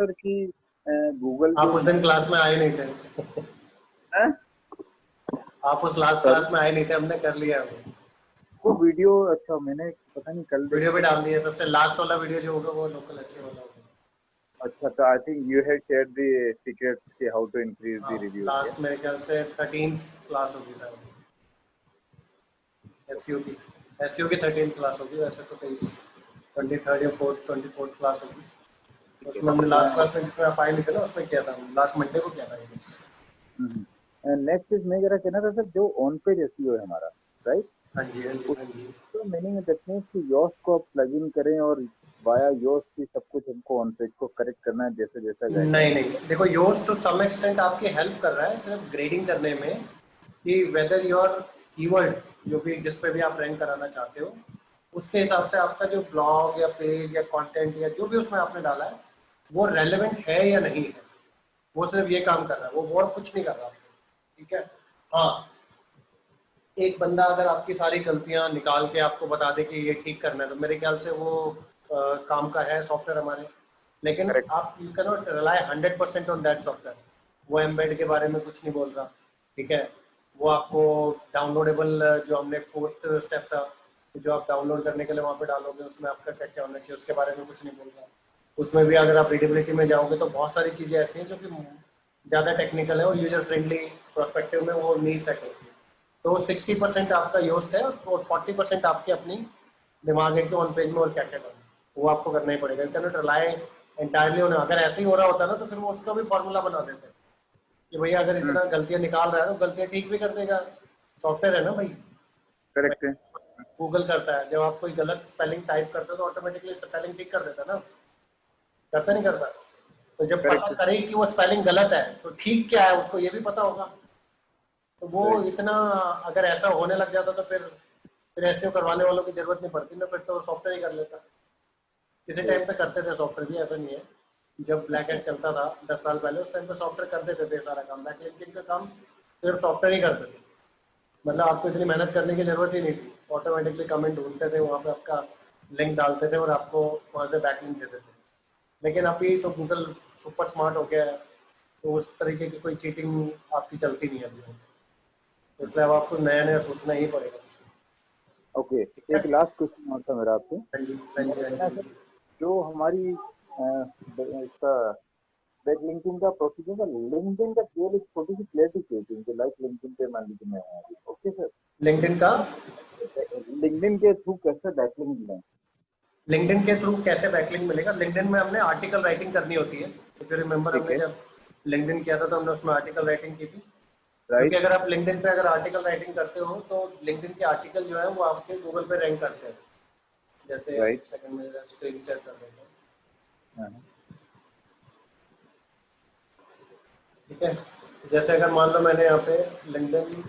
Sir कि Google आप जो उस दिन क्लास में आए नहीं थे। है आप उस लास्ट सॉरी, क्लास में आए नहीं थे, हमने कर लिया वो। वो वीडियो अच्छा मैंने पता नहीं कल वीडियो भी देखा। डाल दिया, सबसे लास्ट वाला वीडियो जो होगा वो लोकल एसईओ वाला होगा। अच्छा, तो I think you have share the secret कि हाउ टू इंक्रीज हाँ, द रिव्यूज या। लास्ट मेरे ख्याल से 13 क्लास होगी सर, एसईओ की। एसईओ की 13 क्लास होगी, वैसे तो 23rd या 24th क्लास होगी। ठीक उसमें हमने लास्ट है। क्लास में जिसमें आप आए नहीं थे ना, उसमें किया था, लास्ट मंडे को किया था ये। नेक्स्ट इज मैं जरा कहना था सर, जो ऑन पेज एसईओ है हमारा, राइट, हाँ जी, हाँ जी, हाँ जी। उसका मीनिंग है दैट मींस कि योस्ट को आप प्लग इन करें और वाया योस्ट की सब कुछ हमको ऑन पेज को करेक्ट करना है जैसे जैसा गाइडलाइन नहीं है। नहीं, देखो योस्ट टू सम एक्सटेंट आपकी हेल्प कर रहा है सिर्फ ग्रेडिंग करने में, कि वेदर योर कीवर्ड जो भी जिस पे भी आप रैंक कराना चाहते हो, उसके हिसाब से आपका जो ब्लॉग या पेज या कंटेंट या जो भी उसमें आपने डाला है वो रेलेवेंट है या नहीं है। वो सिर्फ ये काम कर रहा है, वो और कुछ नहीं कर रहा। ठीक है। हाँ, एक बंदा अगर आपकी सारी गलतियां निकाल के आपको बता दे कि ये ठीक करना है, तो मेरे ख्याल से वो काम का है सॉफ्टवेयर हमारे। लेकिन करेक्ट। आप you can not rely 100% on that software. वो एम्बेड के बारे में कुछ नहीं बोल रहा। ठीक है। वो आपको डाउनलोडेबल, जो हमने 4th स्टेप था, जो आप डाउनलोड करने के लिए वहाँ पे डालोगे उसमें आपका क्या क्या होना चाहिए उसके बारे में कुछ नहीं बोल रहा। उसमें भी अगर आप रीडेबिलिटी में जाओगे तो बहुत सारी चीज़ें ऐसी हैं जो कि ज़्यादा टेक्निकल है और यूजर फ्रेंडली प्रोस्पेक्टिव में वो नहीं सेट होती। तो 60% आपका योस्ट है और 40% आपकी अपनी दिमाग है कि ऑन पेज में और क्या क्या करना है, वो आपको करना ही पड़ेगा। You can not rely entirely on. अगर ऐसे ही हो रहा होता ना तो फिर वो उसका भी फॉर्मूला बना देते हैं कि भैया अगर इतना गलतियां निकाल रहा है तो गलतियां ठीक भी कर देगा। सॉफ्टवेयर है ना भाई। करेक्ट है। गूगल करता है, जब आप कोई गलत स्पेलिंग टाइप करते हो तो ऑटोमेटिकली स्पेलिंग ठीक कर देता है ना, करता नहीं करता। तो जब पता करेक्ट है। करे कि वो स्पेलिंग गलत है तो ठीक क्या है उसको ये भी पता होगा। तो वो राइट। इतना, अगर ऐसा होने लग जाता तो फिर ऐसे करवाने वालों की जरूरत नहीं पड़ती ना, फिर तो सॉफ्टवेयर ही कर लेता। किसी टाइम राइट। पे करते थे सॉफ्टवेयर भी, ऐसा नहीं है। जब ब्लैक अच्छा। एड चलता था 10 साल पहले, उस टाइम पे सॉफ्टवेयर कर देते थे सारा काम, बैक लिंकिंग का काम सिर्फ सॉफ्टवेयर ही करते थे। मतलब आपको इतनी मेहनत करने की जरूरत ही नहीं थी, ऑटोमेटिकली कमेंट ढूंढते थे वहाँ पे, आपका लिंक डालते थे और आपको वहाँ से बैक लिंक देते थे। लेकिन अभी तो गूगल सुपर स्मार्ट हो गया है, तो उस तरीके की कोई चीटिंग आपकी चलती नहीं है अभी। तो इसलिए अब आपको नया नया सोचना ही पड़ेगा। ओके, ठीक है। एक लास्ट क्वेश्चन और था मेरा आपसे। हाँ जी, हाँ जी, मेरा हाँ कहना है जी। सर, जो हमारी इसका बैक लिंकिंग का प्रोसीजर का, लिंक्डइन का केवल एक छोटी सी क्लियरिटी चाहिए थी, लाइक लिंक्डइन पे मान लीजिए मैं हूँ अभी, ओके सर, लिंक्डइन का, लिंक्डइन के थ्रू कैसे बैक लिंक मिलें। लिंक्डइन के थ्रू कैसे बैकलिंक मिलेगा? लिंक्डइन में हमने आर्टिकल राइटिंग करनी होती है। तो रिमेंबर ठीक हमने है। जब लिंक्डइन किया था तो हमने उसमें आर्टिकल राइटिंग की थी। क्योंकि राइट। अगर आप लिंक्डइन पे अगर आर्टिकल राइटिंग करते हो तो लिंक्डइन के आर्टिकल जो है वो आपके गूगल पे रैंक करते हैं। जैसे राइट। एक सेकंड में स्क्रीन शेयर कर देता हूँ। हाँ। ठीक है। जैसे अगर मान लो मैंने यहाँ पे लिंक्डइन